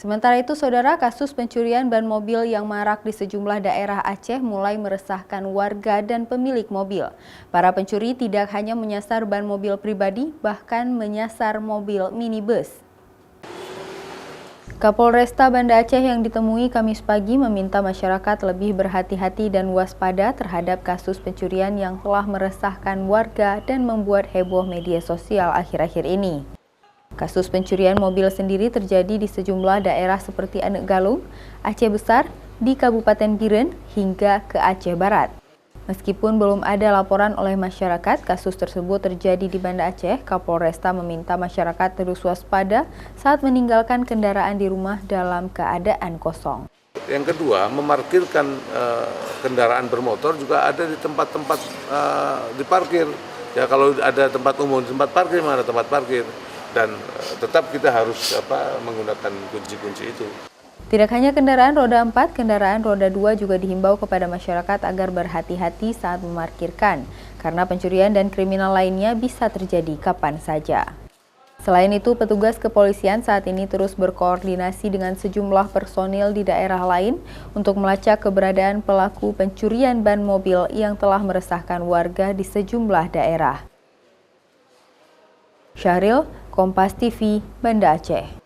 Sementara itu, saudara, kasus pencurian ban mobil yang marak di sejumlah daerah Aceh mulai meresahkan warga dan pemilik mobil. Para pencuri tidak hanya menyasar ban mobil pribadi, bahkan menyasar mobil minibus. Kapolresta Banda Aceh yang ditemui Kamis pagi meminta masyarakat lebih berhati-hati dan waspada terhadap kasus pencurian yang telah meresahkan warga dan membuat heboh media sosial akhir-akhir ini. Kasus pencurian mobil sendiri terjadi di sejumlah daerah seperti Anek Galung, Aceh Besar, di Kabupaten Biren, hingga ke Aceh Barat. Meskipun belum ada laporan oleh masyarakat, kasus tersebut terjadi di Banda Aceh. Kapolresta meminta masyarakat terus waspada saat meninggalkan kendaraan di rumah dalam keadaan kosong. Yang kedua, memarkirkan kendaraan bermotor juga ada di tempat-tempat diparkir. Ya, kalau ada tempat umum, tempat parkir, mana tempat parkir. Dan tetap kita harus menggunakan kunci-kunci itu. Tidak hanya kendaraan roda 4, kendaraan roda 2 juga dihimbau kepada masyarakat agar berhati-hati saat memarkirkan, karena pencurian dan kriminal lainnya bisa terjadi kapan saja. Selain itu, petugas kepolisian saat ini terus berkoordinasi dengan sejumlah personil di daerah lain untuk melacak keberadaan pelaku pencurian ban mobil yang telah meresahkan warga di sejumlah daerah. Syahril, Kompas TV, Banda Aceh.